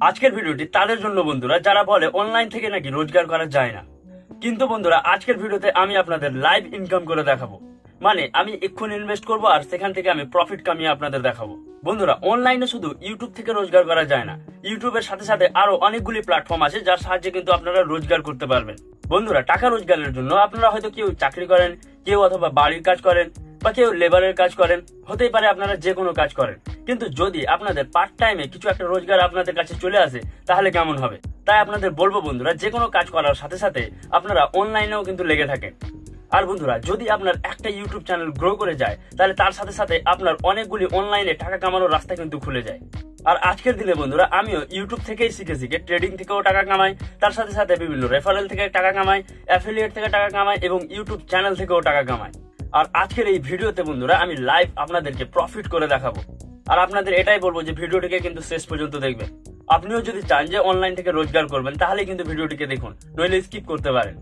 আজকের ভিডিওটি তাদের জন্য বন্ধুরা যারা বলে অনলাইন থেকে নাকি রোজগার করা যায় না। কিন্তু বন্ধুরা আজকের ভিডিওতে আমি আপনাদের লাইভ ইনকাম করে দেখাবো, মানে আমি এক্ষুনি ইনভেস্ট করবো আর সেখান থেকে আমি প্রফিট কামিয়ে আপনাদের দেখাবো। বন্ধুরা অনলাইনে শুধু ইউটিউব থেকে রোজগার করা যায় না, ইউটিউবের সাথে সাথে আরো অনেকগুলি প্ল্যাটফর্ম আছে যার সাহায্যে কিন্তু আপনারা রোজগার করতে পারবেন। বন্ধুরা টাকা রোজগারের জন্য আপনারা হয়তো কেউ চাকরি করেন, কেউ অথবা বাড়ির কাজ করেন, বা কেউ লেবারের কাজ করেন, হতেই পারে আপনারা যে কোনো কাজ করেন। কিন্তু যদি আপনাদের পার্ট টাইমে কিছু একটা রোজগার আপনাদের কাছে চলে আসে তাহলে কেমন হবে? তাই আপনাদের বলবো বন্ধুরা, যে কোনো কাজ করার সাথে সাথে আপনারা অনলাইনেও কিন্তু লেগে থাকেন। আর বন্ধুরা যদি আপনার একটা ইউটিউব চ্যানেল গ্রো করে যায় তাহলে তার সাথে সাথে আপনার অনেকগুলি অনলাইনে টাকা কামানোর রাস্তা কিন্তু খুলে যায়। আর আজকের দিনে বন্ধুরা আমিও ইউটিউব থেকেই শিখে ট্রেডিং থেকেও টাকা কামাই, তার সাথে সাথে বিভিন্ন রেফারেল থেকে টাকা কামাই, অ্যাফিলিয়েট থেকে টাকা কামাই এবং ইউটিউব চ্যানেল থেকেও টাকা কামাই। আর আজকের এই ভিডিওতে বন্ধুরা আমি লাইভ আপনাদেরকে প্রফিট করে দেখাবো। আর আপনাদের এটাই বলবো যে ভিডিওটিকে কিন্তু শেষ পর্যন্ত দেখবেন। আপনিও যদি চান যে অনলাইন থেকে রোজগার করবেন তাহলে কিন্তু ভিডিওটিকে দেখুন, নইলে স্কিপ করতে পারেন।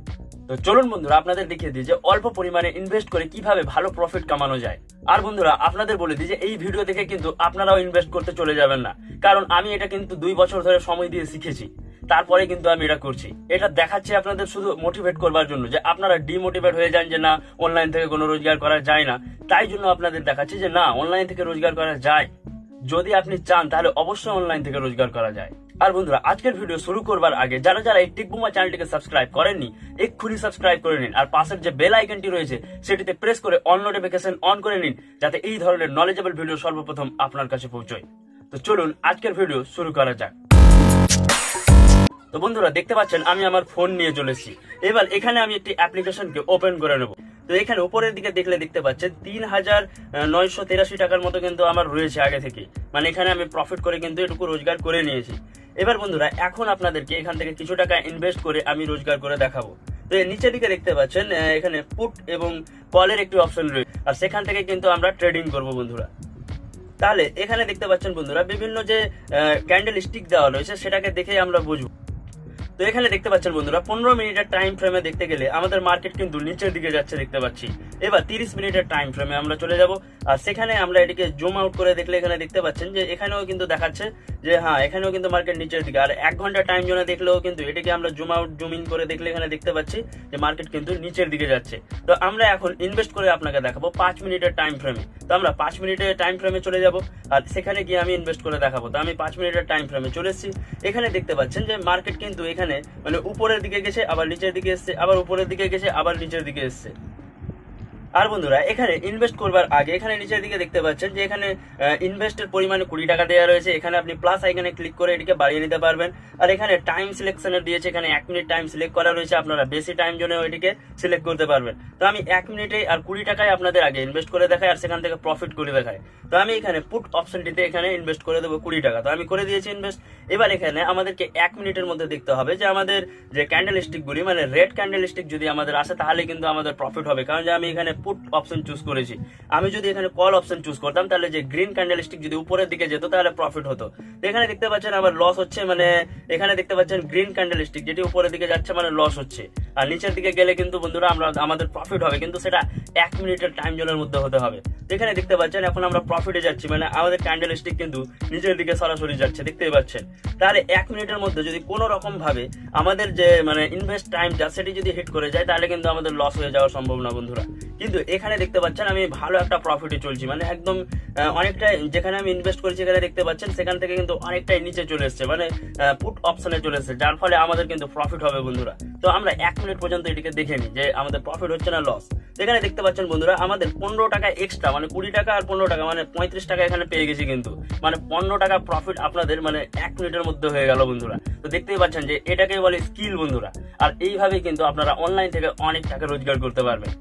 তো চলুন বন্ধুরা আপনাদের দেখিয়ে দিই যে অল্প পরিমাণে ইনভেস্ট করে কিভাবে ভালো প্রফিট কামানো যায়। আর বন্ধুরা আপনাদের বলে দিই যে এই ভিডিও দেখে কিন্তু আপনারাও ইনভেস্ট করতে চলে যাবেন না, কারণ আমি এটা কিন্তু 2 বছর ধরে সময় দিয়ে শিখেছি, তারপরে কিন্তু আমি এটা করছি। এটা দেখাচ্ছি আপনাদের শুধু মোটিভেট করবার জন্য, যে আপনারা ডিমোটিভেট হয়ে যান যে না অনলাইন থেকে কোনো রোজগার করা যায় না। তাই জন্য আপনাদের দেখাচ্ছি যে না, অনলাইন থেকে রোজগার করা যায়। যদি আপনি চান তাহলে অবশ্যই অনলাইন থেকে রোজগার করা যায়। আর বন্ধুরা আজকের ভিডিও শুরু করবার আগে যারা যারা এই টিকবুমা চ্যানেলটিকে সাবস্ক্রাইব করেননি এক্ষুনি সাবস্ক্রাইব করে নিন, আর পাশের যে বেল আইকনটি রয়েছে সেটিতে প্রেস করে অল নোটিফিকেশন অন করে নিন, যাতে এই ধরনের নলেজেবল ভিডিও সর্বপ্রথম আপনার কাছে পৌঁছয়। তো চলুন আজকের ভিডিও শুরু করা যাক। তো বন্ধুরা দেখতে পাচ্ছেন আমি আমার ফোন নিয়ে চলেছি। এবার এখানে আমি একটি অ্যাপ্লিকেশনকে ওপেন করে নেব। তো এখানে উপরের দিকে দেখলে দেখতে পাচ্ছেন ৩,৯৮৩ টাকার মতো কিন্তু আমার রয়েছে আগে থেকে, মানে এখানে আমি প্রফিট করে কিন্তু এটুকু রোজগার করে নিয়েছি। এবার বন্ধুরা এখন আপনাদেরকে এখান থেকে কিছু টাকা ইনভেস্ট করে আমি রোজগার করে দেখাবো। তো নিচের দিকে দেখতে পাচ্ছেন এখানে পুট এবং কলের একটি অপশন রয়েছে, আর সেখান থেকে কিন্তু আমরা ট্রেডিং করবো বন্ধুরা। তাহলে এখানে দেখতে পাচ্ছেন বন্ধুরা বিভিন্ন যে ক্যান্ডেল স্টিক দেওয়া রয়েছে সেটাকে দেখেই আমরা বুঝবো। তো এখানে দেখতে পাচ্ছেন বন্ধুরা 15 মিনিটের টাইম ফ্রেমে দেখতে গেলে আমাদের মার্কেট কিন্তু নিচের দিকে যাচ্ছে দেখতে পাচ্ছি। এবার 30 মিনিটের টাইম ফ্রেমে আমরা চলে যাব, আর সেখানে আমরা এটিকে জুম আউট করে দেখলে এখানে দেখতে পাচ্ছেন যে এখানেও কিন্তু দেখাচ্ছে যে হ্যাঁ এখানেও কিন্তু মার্কেট নিচের দিকে। আর 1 ঘন্টা টাইম জোনে দেখলেও কিন্তু এটিকে আমরা জুম আউট জুম ইন করে দেখলে এখানে দেখতে পাচ্ছি যে মার্কেট কিন্তু নিচের দিকে যাচ্ছে। তো আমরা এখন ইনভেস্ট করে আপনাকে দেখাবো 5 মিনিটের টাইম ফ্রেমে। তো আমরা 5 মিনিটের টাইম ফ্রেমে চলে যাব, আর সেখানে গিয়ে আমি ইনভেস্ট করে দেখাবো। তো আমি 5 মিনিটের টাইম ফ্রেমে চলে এসেছি। এখানে দেখতে পাচ্ছেন যে মার্কেট কিন্তু এখানে মানে উপরের দিকে গেছে, আবার নিচের দিকে এসছে, আবার উপরের দিকে গেছে, আবার নিচের দিকে এসছে। আর বন্ধুরা এখানে ইনভেস্ট করবার আগে এখানে নিচের দিকে দেখতে পাচ্ছেন যে এখানে ইনভেস্টের পরিমাণে 20 টাকা দেওয়া রয়েছে। এখানে আপনি প্লাস আইকনে ক্লিক করে এটিকে বাড়িয়ে নিতে পারবেন। আর এখানে টাইম সিলেকশনের দিয়েছে, এখানে 1 মিনিট টাইম সিলেক্ট করা রয়েছে, আপনারা বেশি টাইম জন্য এটিকে সিলেক্ট করতে পারবেন। তো আমি 1 মিনিটে আর 20 টাকায় আপনাদের আগে ইনভেস্ট করে দেখাই, আর সেখান থেকে প্রফিট করে দেখাই। তো আমি এখানে পুট অপশনটিতে এখানে ইনভেস্ট করে দেবো 20 টাকা। তো আমি করে দিয়েছি ইনভেস্ট। এবার এখানে আমাদেরকে 1 মিনিটের মধ্যে দেখতে হবে যে আমাদের যে ক্যান্ডেল স্টিকগুলি মানে রেড ক্যান্ডেল স্টিক যদি আমাদের আসে তাহলে কিন্তু আমাদের প্রফিট হবে, কারণ যে আমি এখানে পুট অপশন চুজ করেছি। আমি যদি এখানে কল অপশন চুজ করতাম তাহলে যে গ্রিন ক্যান্ডেল স্টিক যদি উপরের দিকে যেত তাহলে প্রফিট হতো। এখানে দেখতে পাচ্ছেন আমার লস হচ্ছে, মানে এখানে দেখতে পাচ্ছেন গ্রিন ক্যান্ডেল স্টিক যেটি উপরের দিকে যাচ্ছে মানে লস হচ্ছে, আর নিচের দিকে গেলে কিন্তু বন্ধুরা আমাদের প্রফিট হবে, কিন্তু সেটা 1 মিনিটের টাইম জোনের মধ্যে হতে হবে। এখানে দেখতে পাচ্ছেন এখন আমরা প্রফিটে যাচ্ছি, মানে আমাদের ক্যান্ডেল স্টিক কিন্তু নিচের দিকে সরাসরি যাচ্ছে দেখতেই পাচ্ছেন। তাহলে 1 মিনিটের মধ্যে যদি কোনো রকম ভাবে আমাদের যে মানে ইনভেস্ট টাইমটা সেটি যদি হিট করে যায় তাহলে কিন্তু আমাদের লস হয়ে যাওয়া সম্ভব না বন্ধুরা। কিন্তু এখানে দেখতে পাচ্ছেন আমি ভালো একটা প্রফিটে চলছি, মানে একদম অনেকটাই যেখানে আমি ইনভেস্ট করেছি এখানে দেখতে পাচ্ছেন সেখান থেকে কিন্তু অনেকটাই নিচে চলে এসছে, মানে পুট অপশনে চলে এসছে, যার ফলে আমাদের কিন্তু প্রফিট হবে বন্ধুরা। তো আমরা 1 মিনিট পর্যন্ত এটিকে দেখে নিই যে আমাদের প্রফিট হচ্ছে না লস। এখানে দেখতে পাচ্ছেন বন্ধুরা আমাদের 15 টাকা এক্সট্রা, মানে 20 টাকা আর 15 টাকা মানে 35 টাকা এখানে পেয়ে গেছি, কিন্তু মানে 15 টাকা প্রফিট আপনাদের মানে 1 মিনিটের মধ্যে হয়ে গেল বন্ধুরা। তো দেখতেই পাচ্ছেন যে এটাকে বলে স্কিল বন্ধুরা। আর এইভাবে কিন্তু আপনারা অনলাইন থেকে অনেক টাকা রোজগার করতে পারবেন।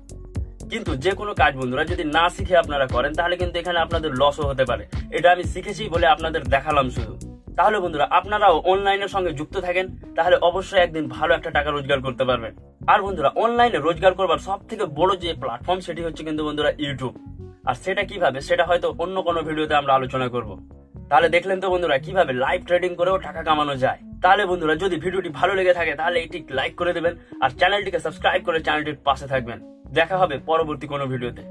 কিন্তু যে কোনো কাজ বন্ধুরা যদি না শিখে আপনারা করেন তাহলে কিন্তু এখানে আপনাদের লসও হতে পারে। এটা আমি শিখেছি বলে আপনাদের দেখালাম শুধু। তাহলে বন্ধুরা আপনারাও অনলাইনের সঙ্গে যুক্ত থাকেন, তাহলে অবশ্যই একদিন ভালো একটা টাকা রোজগার করতে পারবেন। আর বন্ধুরা অনলাইনে রোজগার করবার সব থেকে বড় যে প্ল্যাটফর্ম সেটি হচ্ছে কিন্তু বন্ধুরা ইউটিউব। আর সেটা কিভাবে সেটা হয়তো অন্য কোনো ভিডিওতে আমরা আলোচনা করব। তাহলে দেখলেন তো বন্ধুরা কিভাবে লাইভ ট্রেডিং করেও টাকা কামানো যায়। তাহলে বন্ধুরা যদি ভিডিওটি ভালো লেগে থাকে তাহলে এটি লাইক করে দেবেন, আর চ্যানেলটিকে সাবস্ক্রাইব করে চ্যানেলটির পাশে থাকবেন। দেখা হবে পরবর্তী কোনো ভিডিওতে।